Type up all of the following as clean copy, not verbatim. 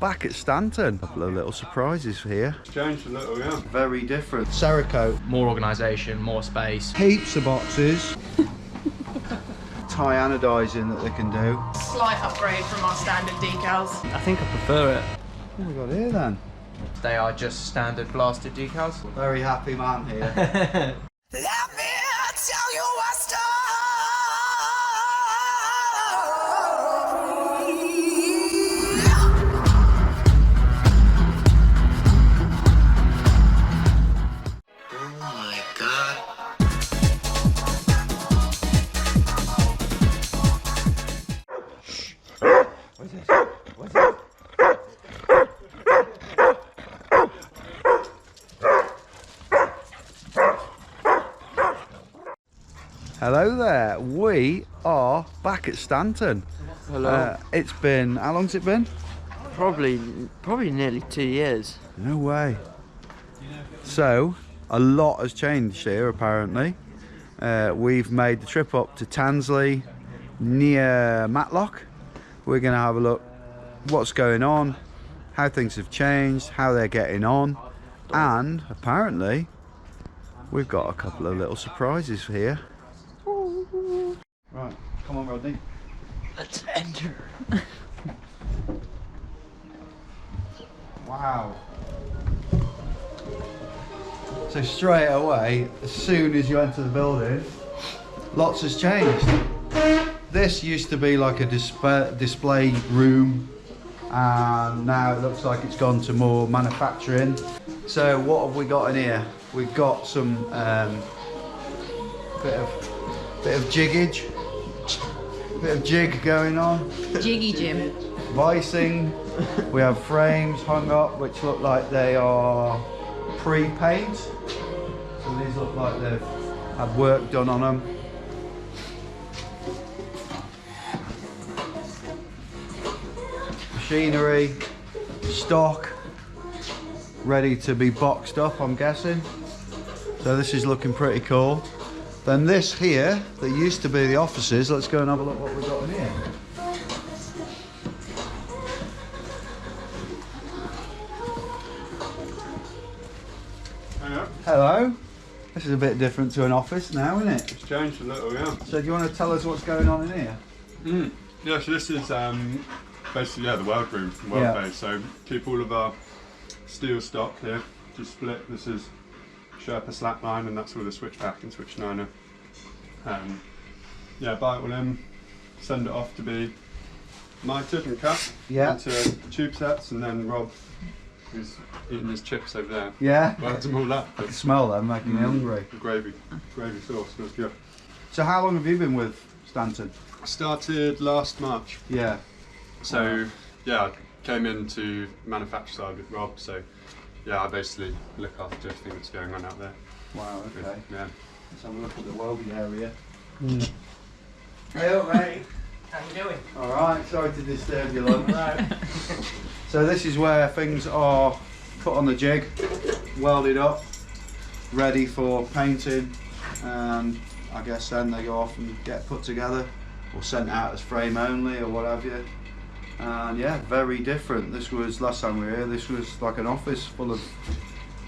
back at Stanton. A couple of little surprises here. It's changed a little, yeah. Very different. Cerakote. More organisation, more space. Heaps of boxes. Tie anodising that they can do. Slight upgrade from our standard decals. I think I prefer it. What have we got here then? They are just standard blasted decals. Very happy man here. Let me tell you a story. Oh my God. What's this? What's this? Hello there, we are back at Stanton. Hello. It's been, how long's it been? Probably nearly 2 years. No way. So, a lot has changed here apparently. We've made the trip up to Tansley near Matlock. We're going to have a look what's going on, how things have changed, how they're getting on, and apparently we've got a couple of little surprises here. Right, come on Rodney. Let's enter. Wow. So straight away, as soon as you enter the building, lots has changed. This used to be like a display room, and now it looks like it's gone to more manufacturing. So what have we got in here? We've got some bit of jiggage, bit of jig going on. Jiggy Jim. Vicing. We have frames hung up which look like they are pre-paint. So these look like they've had work done on them. Machinery, stock, ready to be boxed up, I'm guessing. So this is looking pretty cool. Then this here, that used to be the offices, let's go and have a look what we've got in here. Hello. This is a bit different to an office now, isn't it? It's changed a little, yeah. So do you want to tell us what's going on in here? Yeah, so this is basically, yeah, the weld room, weld bay. So keep all of our steel stock here, just split. This is Sharpness slackline, and that's all the switch pack and switch niner. Yeah, buy it all in, send it off to be mitered and cut into tube sets, and then Rob, who's eating his chips over there, welds them all up. I can smell them making me hungry. The gravy sauce smells good. So how long have you been with Stanton? I started last March. Yeah. So yeah, I came into manufacture side with Rob. So yeah, I basically look after everything that's going on out there. Wow. Okay. Yeah. Let's have a look at the welding area. Hey up, mate. How you doing? All right. Sorry to disturb your lunch. Right. So this is where things are put on the jig, welded up, ready for painting, and I guess then they go off and get put together or sent out as frame only or what have you. And yeah, very different. This was, last time we were here, this was like an office full of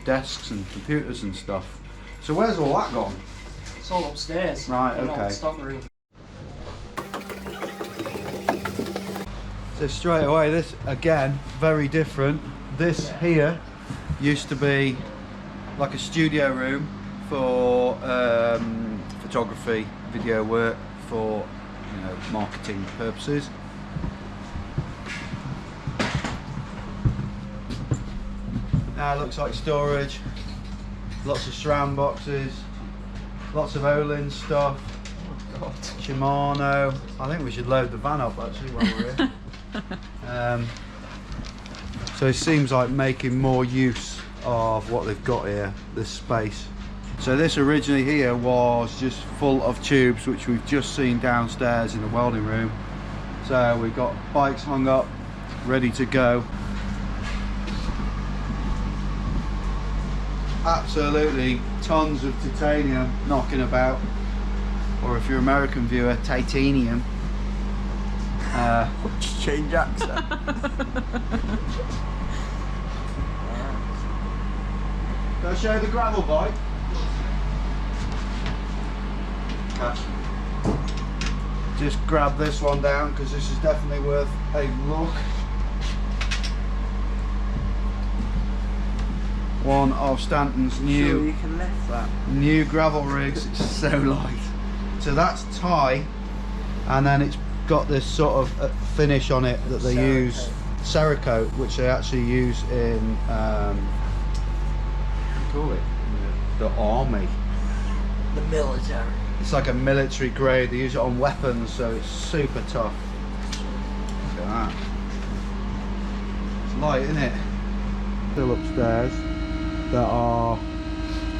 desks and computers and stuff. So where's all that gone? It's all upstairs. Right, okay. Stock room. So straight away, this again, very different. This here used to be like a studio room for photography, video work, for marketing purposes. Now it looks like storage, lots of SRAM boxes, lots of Olin stuff, Shimano. I think we should load the van up actually while we're here. So it seems like making more use of what they've got here, this space. So this originally here was just full of tubes, which we've just seen downstairs in the welding room. So we've got bikes hung up, ready to go. Absolutely tons of titanium knocking about, or if you're an American viewer, titanium. Change accent. Can I show you the gravel bike? Catch. Just grab this one down because this is definitely worth a look. One of Stanton's So you new can lift that. gravel rigs. It's so light. So that's tie, and then it's got this sort of finish on it that they use, Cerakote, which they actually use in what do you call it? The army. The military. It's like a military grade. They use it on weapons, so it's super tough. Look at that. It's light, isn't it? Still upstairs that are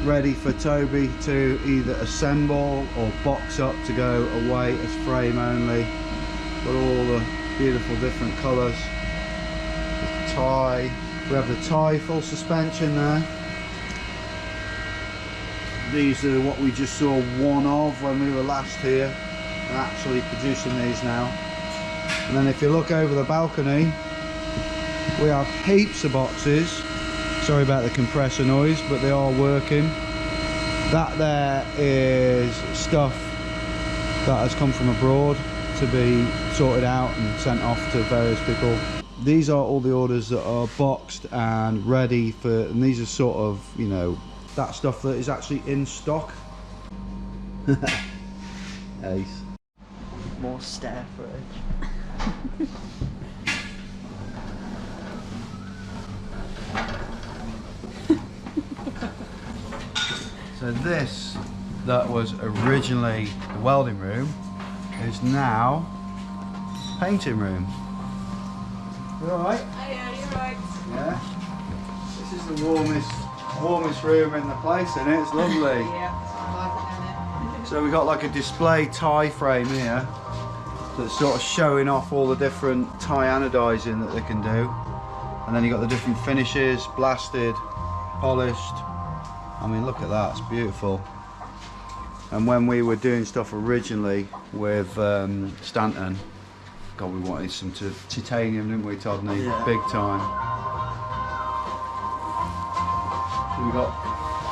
ready for Toby to either assemble or box up to go away as frame only. Got all the beautiful different colours. The tie. We have the tie full suspension there. These are what we just saw one of when we were last here. They're actually producing these now. And then if you look over the balcony, we have heaps of boxes. Sorry about the compressor noise, but they are working. That there is stuff that has come from abroad to be sorted out and sent off to various people. These are all the orders that are boxed and ready for, and these are sort of, you know, that stuff that is actually in stock. Ace. More stair footage. So this, that was originally the welding room, is now painting room. You alright? Oh yeah, you're right. Yeah. This is the warmest room in the place, isn't it? It's lovely. Yeah, that's what I like it, So we got like a display tie frame here that's sort of showing off all the different tie anodizing that they can do. And then you got the different finishes, blasted, polished. I mean, look at that, it's beautiful. And when we were doing stuff originally with Stanton, God, we wanted some titanium, didn't we, Todney? Yeah. Big time. So we got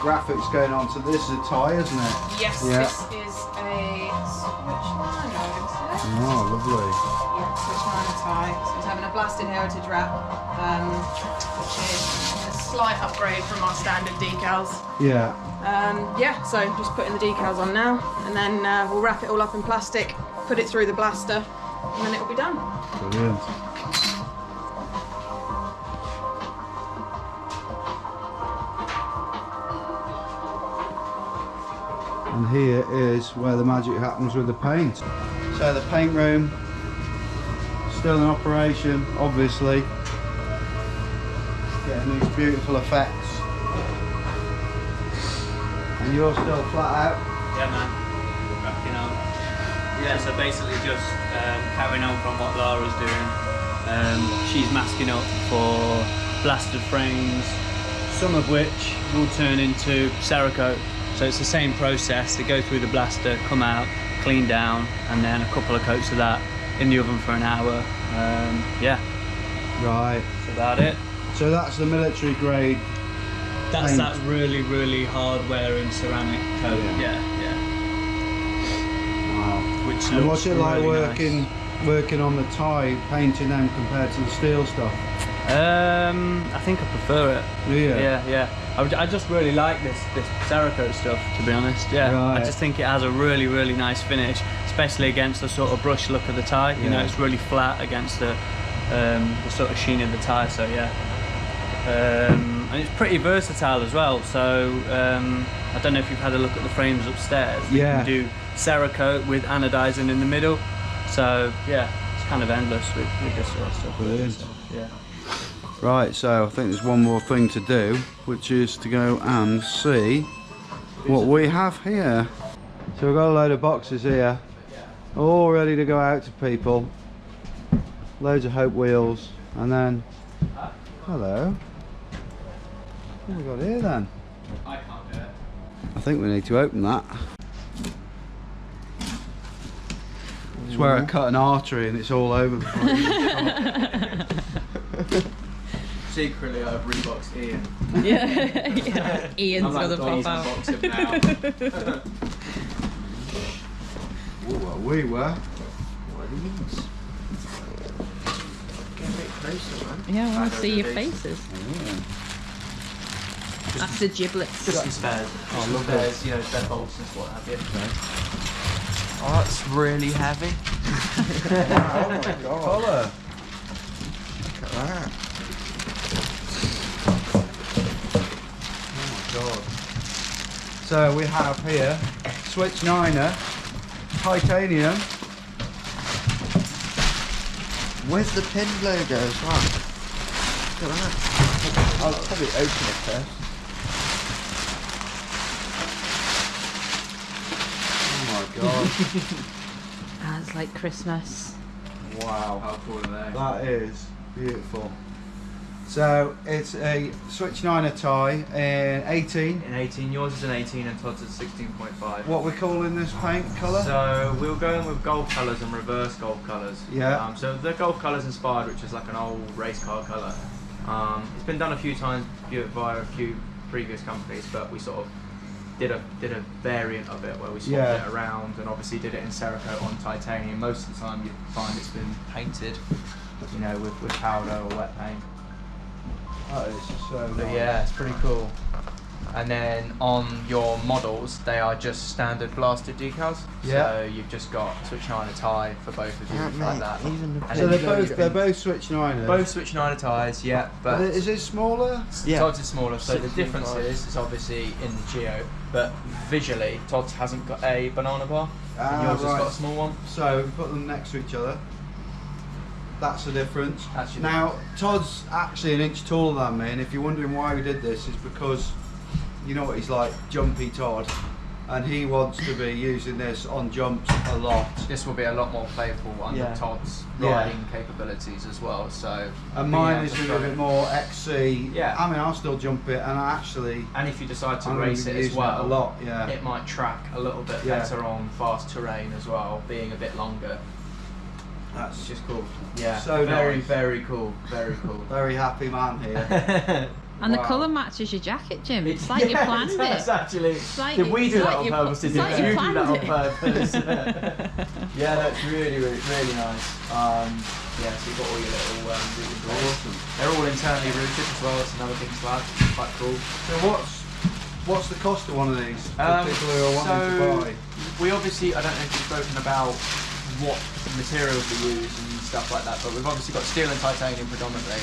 graphics going on. So this is a tie, isn't it? Yes, Yeah. this is a switch liner, isn't it? Oh, lovely. Yeah, switch liner tie. So it's having a blasted heritage wrap, which is a slight upgrade from our standard decals. Yeah. Yeah, so just putting the decals on now, and then we'll wrap it all up in plastic, put it through the blaster, and then it'll be done. Brilliant. And here is where the magic happens with the paint. So the paint room, still in operation, obviously. Getting these beautiful effects. And you're still flat out? Yeah, man. Cracking on. Yeah, so basically just carrying on from what Laura's doing. She's masking up for blasted frames, some of which will turn into Cerakote. So it's the same process. They go through the blaster, come out, clean down, and then a couple of coats of that in the oven for an hour. Yeah. Right. That's about it. So that's the military grade. That's paint. that really, really hard wearing ceramic coat. Yeah, yeah. Wow. Which And looks what's it like really working on the tie, painting them compared to the steel stuff? I think I prefer it. Yeah. I just really like this Cerakote stuff, to be honest. Yeah, Right. I just think it has a really, really nice finish, especially against the sort of brush look of the tie. You know, it's really flat against the sort of sheen of the tie. So yeah, and it's pretty versatile as well. So I don't know if you've had a look at the frames upstairs. You can do Cerakote with anodizing in the middle. So yeah, it's kind of endless with this sort of stuff. Brilliant. Yeah. Right, so I think there's one more thing to do, which is to go and see what we have here. So we've got a load of boxes here, all ready to go out to people. Loads of Hope wheels, and then, hello. What have we got here then? I can't do it. I think we need to open that. It's where I cut an artery and it's all over the place. Secretly, I've Reebok's Ian. Yeah. Ian's I'm gonna like, pop out. box him now. Well, we were. What are these? Get a bit closer, man. Yeah, I want to see your Photos. faces. That's the giblets. Just some spares. Oh, look Spares, you know, spare bolts and what have you. Oh, it's really heavy. Oh my god. Colour. Look at that. God. So we have here Switch 9er, titanium. Where's the pin logo as well? Look at that. I'll probably open it first. Oh my god. That's like Christmas. Wow. How cool are they? That is beautiful. So it's a Switch 9er tie in 18. In 18, yours is an 18 and Todd's is 16.5. What we're calling this paint colour? So we're going with gold colours and reverse gold colours. Yeah. So the gold colours inspired, which is like an old race car colour. It's been done a few times via a few previous companies, but we sort of did a variant of it where we swapped it around and obviously did it in Cerakote on titanium. Most of the time you find it's been painted, you know, with powder or wet paint. That is so But nice. yeah, it's pretty cool. And then on your models, they are just standard blasted decals. Yeah. So you've just got Switch 9er tie for both of you, Yeah, like mate, that. even the And So then they're both Switch 9ers. both Switch 9er ties, yeah. But Is it smaller? Yeah. Todd's is smaller, so the 16.5. difference is obviously in the Geo, but visually, Todd's hasn't got a banana bar, and yours has got a small one. So we put them next to each other. That's the difference. That's your Now Todd's actually an inch taller than me, and if you're wondering why we did this, it's because you know what he's like, jumpy Todd, and he wants to be using this on jumps a lot. This will be a lot more playful under Yeah. Todd's Yeah. riding capabilities as well. So And being mine able is to a throw little bit it. more XC. Yeah. I mean, I'll still jump it, and I actually And if you decide to I'm gonna race be it as using well, a lot. Yeah. it might track a little bit Yeah. better on fast terrain as well, being a bit longer, That's which is cool. Yeah, So very, nice. very cool, very cool. very happy man here. And the Wow. colour matches your jacket, Jim. It's like you planned it. That's actually. like- Did we do it's that like on you- purpose? Did it's like you you do that on planned purpose? Yeah, that's really, really, really nice. Yeah, so you've got all your little rooting doors. Awesome. They're all internally rooted as well. That's another thing to add. Quite cool. So what's the cost of one of these for people who are wanting to buy? We obviously, I don't know if you've spoken about what materials we use and stuff like that, but we've obviously got steel and titanium predominantly.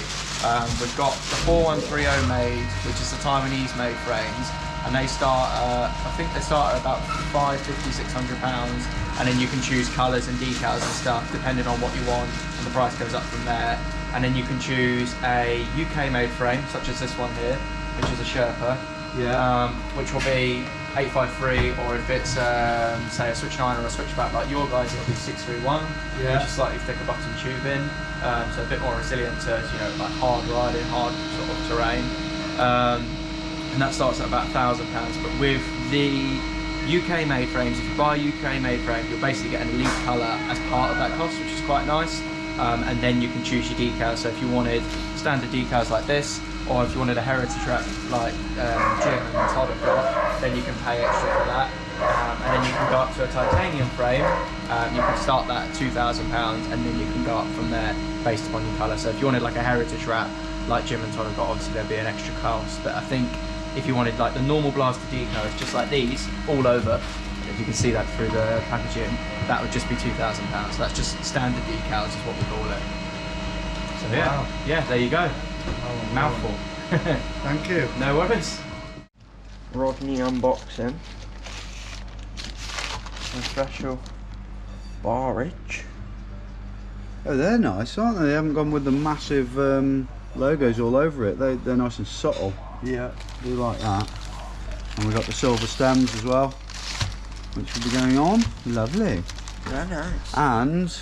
We've got the 4130 made, which is the Taiwanese made frames, and they start, I think they start at about £550, £600, and then you can choose colours and decals and stuff depending on what you want, and the price goes up from there. And then you can choose a UK made frame, such as this one here, which is a Sherpa. Yeah. Which will be 853, or if it's say a Switch 9 or a Switchback like your guys, it'll be 631, Yeah. which is slightly thicker button tubing, so a bit more resilient to like hard riding, hard sort of terrain, and that starts at about £1,000. But with the UK made frames, if you buy a UK made frame, you'll basically get an elite colour as part of that cost, which is quite nice. And then you can choose your decals. So if you wanted standard decals like this, or if you wanted a heritage wrap like Jim and Todd have got, then you can pay extra for that. And then you can go up to a titanium frame. You can start that at £2,000, and then you can go up from there based upon your colour. So if you wanted like a heritage wrap like Jim and Todd have got, obviously there'd be an extra cost. But I think if you wanted like the normal blasted decals, just like these, all over, if you can see that through the packaging, that would just be £2,000. So that's just standard decals is what we call it. So Wow. yeah, there you go. Mouthful. Thank you. No worries. Rodney unboxing. Some special barrage. Oh, they're nice, aren't they? They haven't gone with the massive logos all over it. They're nice and subtle. Yeah. I do like that. And we've got the silver stems as well, which will be going on. Lovely. Very nice. And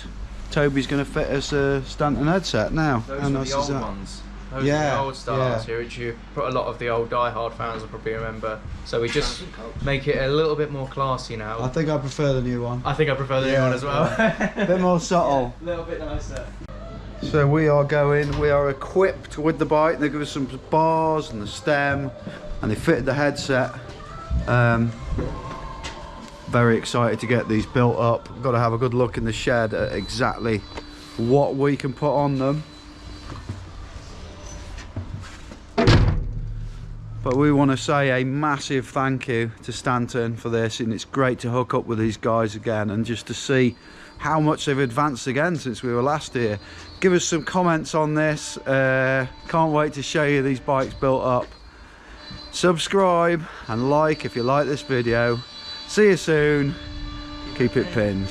Toby's going to fit us a Stanton headset now. Those How are nice the is old that? ones. Those are the old styles here, which you put a lot of the old die-hard fans will probably remember. So we just make it a little bit more classy now. I think I prefer the new one. I think I prefer the new one as well. A bit more subtle. A little bit nicer. So we are equipped with the bike. They give us some bars and the stem, and they fitted the headset. Very excited to get these built up. Got to have a good look in the shed at exactly what we can put on them. But we want to say a massive thank you to Stanton for this, and it's great to hook up with these guys again and just to see how much they've advanced again since we were last here. Give us some comments on this. Can't wait to show you these bikes built up. Subscribe and like if you like this video. See you soon. Keep it pinned.